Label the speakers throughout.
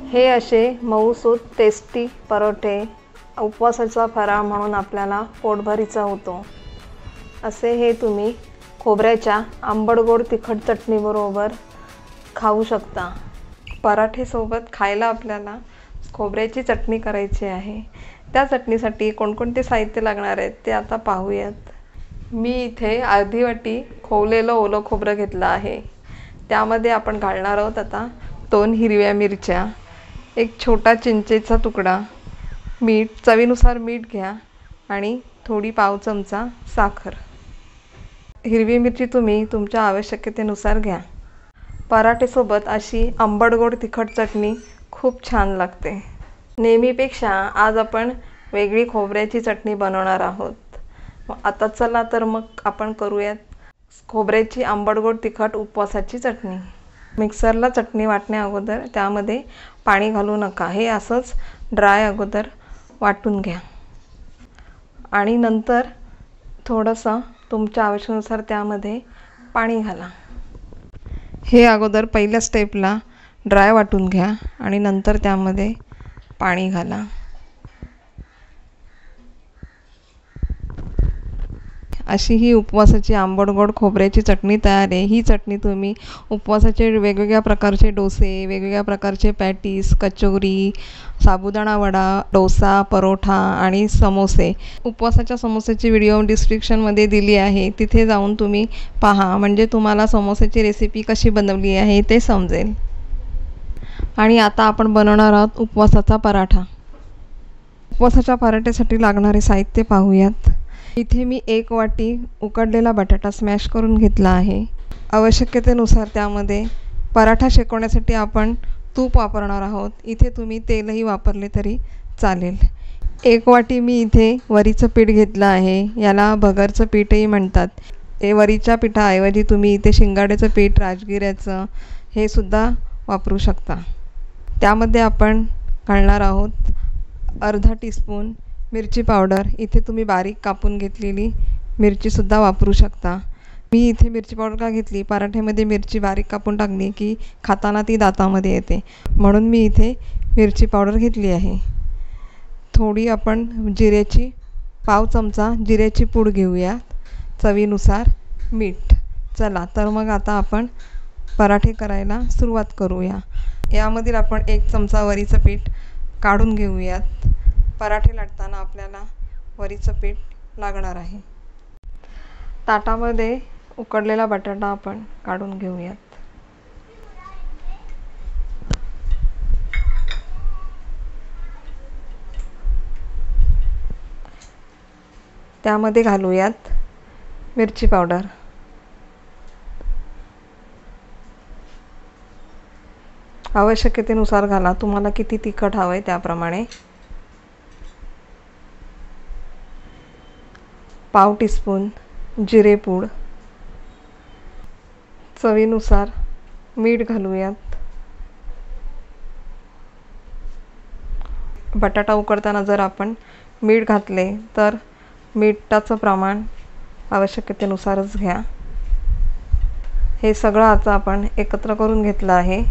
Speaker 1: हे असे मऊसूत टेस्टी परोठे उपवासाचा फराळ म्हणून आपल्याला पोटभरीचा होतो। असे हे तुम्ही खोबऱ्याच्या आंबट गोड तिखट चटणीबरोबर खाऊ शकता। पराठेसोबत खायला आपल्याला खोबऱ्याची चटणी करायची आहे। त्या चटणीसाठी कोणकोणते साहित्य लागणार आहेत ते आता पाहूयात। मी इथे अर्धी वाटी खोवलेलं ओलं खोबरं घेतलं आहे। त्यामध्ये आपण घालणार आहोत आता 2 हिरव्या मिरच्या, एक छोटा चिंचेचा तुकडा, मीठ, चवीनुसार मीठ घ्या आणि थोडी पाव चमचा साखर। हिरवी मिरची तुम्ही तुमच्या आवश्यकतेनुसार घ्या। पराठेसोबत अशी आंबट गोड तिखट चटणी खूप छान लागते। नेहमीपेक्षा आज आपण वेगळी खोबऱ्याची चटणी बनवणार आहोत। आता चला तर मग आपण करूयात खोबऱ्याची आंबट गोड तिखट उपवासाची चटणी। मिक्सरला चटणी वाटण्या अगोदर त्यामध्ये पाणी घालू नका, हे असंच ड्राय अगोदर वाटून घ्या आणि नंतर थोडंसं तुमच्या आवश्यकतेनुसार त्यामध्ये पाणी घाला। हे अगोदर पहिल्या स्टेपला ड्राय वाटून घ्या आणि नंतर त्यामध्ये पाणी घाला। अशी ही उपवासाची आंबट गोड खोबऱ्याची चटणी तयार आहे। ही चटणी तुम्ही उपवासाचे वेगवेगळ्या प्रकारचे डोसे, वेगवेगळ्या प्रकारचे पॅटीस, कचोरी, साबुदाणा वडा, डोसा, परोठा आणि समोसे, उपवासाच्या समोसेची व्हिडिओ डिस्क्रिप्शनमध्ये दिली आहे, तिथे जाऊन तुम्ही पहा, म्हणजे तुम्हाला समोसेची रेसिपी कशी बनवली आहे ते समजेल। आणि आता आपण बनवणार आहोत उपवासाचा पराठा। उपवासाच्या पराठ्यासाठी लागणारे साहित्य पाहूयात। इथे मी 1 वाटी उकडलेला बटाटा स्मॅश करून घेतला आहे। आवश्यकतेनुसार त्यामध्ये पराठा शेकवण्यासाठी आपण तूप वापरणार आहोत। इथे तुम्ही तेलही वापरले तरी चालेल। 1 वाटी मी इथे वरीचं पीठ घेतलं आहे, याला भगरचं पीठही म्हणतात। हे वरीच्या पिठाऐवजी तुम्ही इथे शिंगाड्याचं पीठ, राजगिऱ्याचं हे सुद्धा वापरू शकता। त्यामध्ये आपण घालणार आहोत अर्धा टीस्पून मिरची पावडर। इथे तुम्ही बारीक कापून घेतलेली मिरचीसुद्धा वापरू शकता। मी इथे मिरची पावडर का घेतली, पराठ्यामध्ये मिरची बारीक कापून टाकली की खाताना ती दातामध्ये येते, म्हणून मी इथे मिरची पावडर घेतली आहे। थोडी आपण जिऱ्याची पाव चमचा जिऱ्याची पूड घेऊया, चवीनुसार मीठ। चला तर मग आता आपण पराठे करायला सुरुवात करूया। यामधील आपण 1 चमचा वरीचं पीठ काढून घेऊयात। पराठे लाटताना आपल्याला वरीचं पीठ लागणार आहे। ताटामध्ये उकडलेला बटाटा आपण काढून घेऊयात। त्यामध्ये घालूयात मिरची पावडर, आवश्यकतेनुसार घाला, तुम्हाला किती तिखट हवं आहे त्याप्रमाणे। पाव टीस्पून जिरेपूड, चवीनुसार मीठ घालूयात। बटाटा उकडताना जर आपण मीठ घातले तर मिठाचं प्रमाण आवश्यकतेनुसारच घ्या। हे सगळं आता आपण एकत्र करून घेतलं आहे।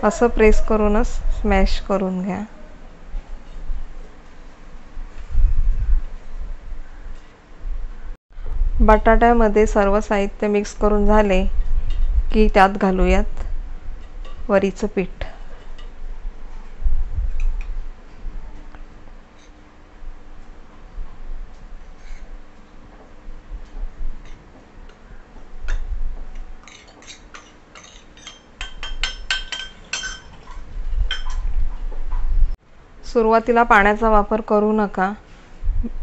Speaker 1: असं प्रेस करूनच स्मॅश करून घ्या। बटाट्यामध्ये सर्व साहित्य मिक्स करून झाले की त्यात घालूयात वरीचं पीठ। सुरुवातीला पाण्याचा वापर करू नका,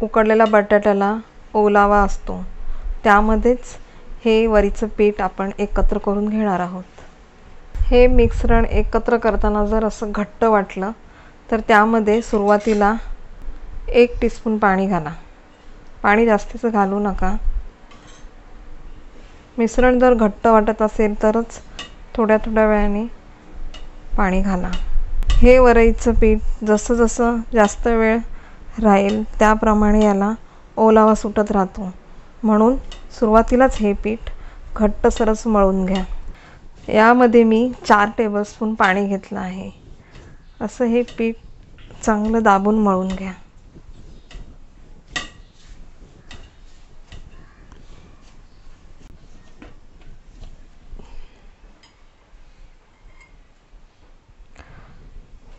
Speaker 1: उकडलेल्या बटाट्याला ओलावा असतो, त्यामध्येच हे वरीचं पीठ आपण एकत्र करून घेणार आहोत। हे मिश्रण एकत्र करताना जर असं घट्ट वाटलं तर त्यामध्ये सुरुवातीला 1 टीस्पून पाणी घाला। पाणी जास्तीचं घालू नका। मिश्रण जर घट्ट वाटत असेल तरच थोड्या वेळाने पाणी घाला। हे वरीचं पीठ जसं जसं जास्त वेळ राहील त्याप्रमाणे याला ओलावा सुटत राहतो, म्हणून सुरुवातीलाच हे पीठ घट्टसरच मळून घ्या। यामध्ये मी 4 टेबलस्पून पाणी घेतलं आहे। असं हे पीठ चांगलं दाबून मळून घ्या।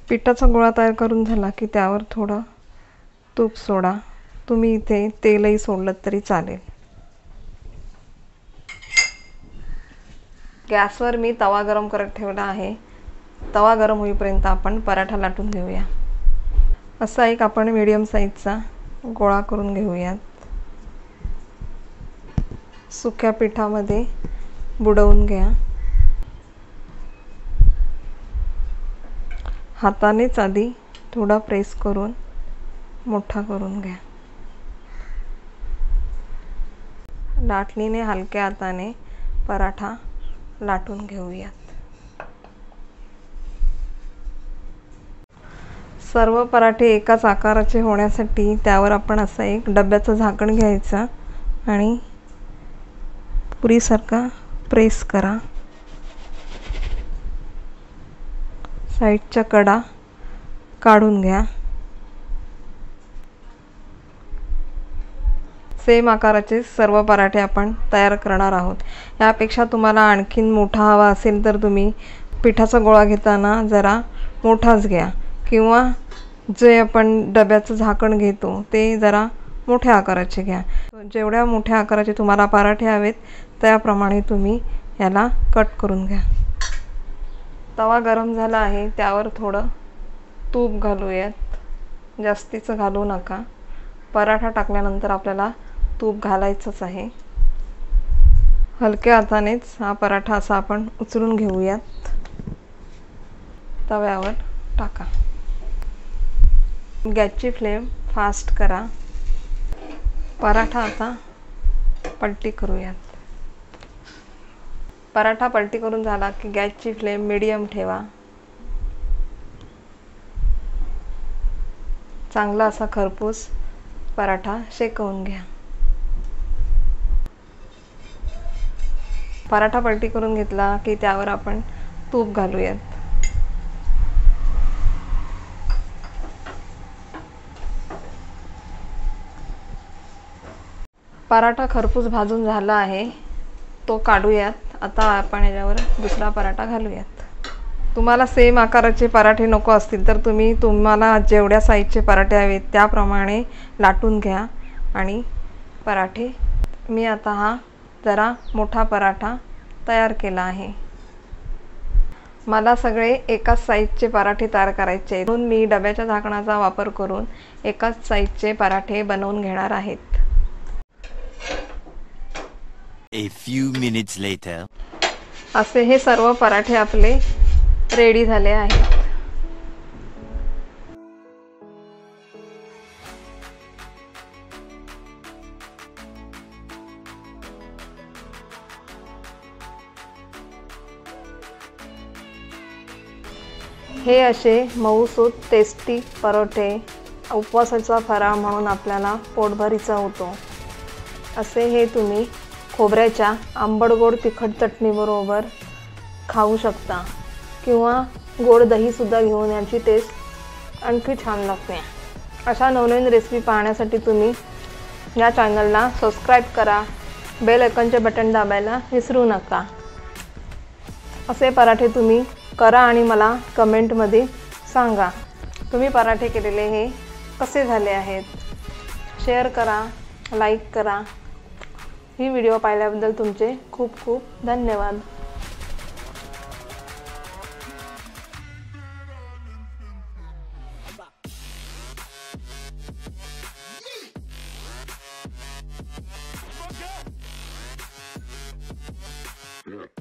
Speaker 1: पिठाचा गोळा तयार करून झाला की त्यावर थोडं तूप सोडा। तुम्ही इथे तेलही सोडलं तरी चालेल। गॅसवर मी तवा गरम करत ठेवला आहे। तवा गरम होईपर्यंत आपण पराठा लाटून घेऊया। असा एक आपण मीडियम साईजचा गोळा करून घेऊयात। सुक्या पिठामध्ये बुडवून घ्या। हातानेच आधी थोडा प्रेस करून मोठा करून घ्या। लाटणीने हलक्या हाताने पराठा लाटून घेऊयात। सर्व पराठे एकाच आकाराचे होण्यासाठी त्यावर आपण असं एक डब्याचं झाकण घ्यायचं आणि पुरीसारखा प्रेस करा। साईडच्या कडा काढून घ्या। सेम आकाराचे सर्व पराठे आपण तयार करणार आहोत। यापेक्षा तुम्हाला आणखीन मोठा हवा असेल तर तुम्ही पिठाचा गोळा घेताना जरा मोठाच घ्या किंवा जे आपण डब्याचं झाकण घेतो ते जरा मोठ्या आकाराचे घ्या। जेवढ्या मोठ्या आकाराचे तुम्हाला पराठे हवेत त्याप्रमाणे तुम्ही याला कट करून घ्या। तवा गरम झाला आहे, त्यावर थोडं तूप घालूयात। जास्तीचं घालू नका। पराठा टाकल्यानंतर आपल्याला तूप घालायचंच आहे। हलक्या हातानेच हा पराठा असा आपण उचलून घेऊयात। तव्यावर टाका। गॅसची फ्लेम फास्ट करा। पराठा आता पलटी करूयात। पराठा पलटी करून झाला की गॅसची फ्लेम मीडियम ठेवा। चांगला असा खरपूस पराठा शेकवून घ्या। पराठा पलटी करून घेतला की त्यावर आपण तूप घालूयात। पराठा खरपूस भाजून झाला आहे, तो काढूयात। आता आपण याच्यावर दुसरा पराठा घालूयात। तुम्हाला सेम आकाराचे पराठे नको असतील तर तुम्हाला जेवढ्या साईजचे पराठे हवेत त्याप्रमाणे लाटून घ्या आणि पराठे। मी आता हा जरा मोठा पराठा तयार केला आहे। मला सगळे एकाच साईजचे पराठे तयार करायचे आहेत, म्हणून मी डब्याच्या झाकणाचा वापर करून एकाच साईजचे पराठे बनवून घेणार आहेत।
Speaker 2: A few minutes later.
Speaker 1: असे हे सर्व पराठे आपले रेडी झाले आहेत। हे असे मऊसूत टेस्टी परोठे उपवासाचा फराळ म्हणून आपल्याला पोटभरीचा होतो। असे हे तुम्ही खोबऱ्याच्या आंबट गोड तिखट चटणीबरोबर खाऊ शकता किंवा गोड दहीसुद्धा घेऊन याची टेस्ट आणखी छान लागते। अशा नवनवीन रेसिपी पाहण्यासाठी तुम्ही या चॅनलला सबस्क्राईब करा। बेल आयकॉनचे बटन दाबायला विसरू नका। असे पराठे तुम्ही करा आणि मला कमेंटमध्ये सांगा तुम्ही पराठे केलेले हे कसे झाले आहेत। शेअर करा, लाईक करा। ही व्हिडिओ पाहिल्याबद्दल तुमचे खूप खूप धन्यवाद।
Speaker 2: Yeah.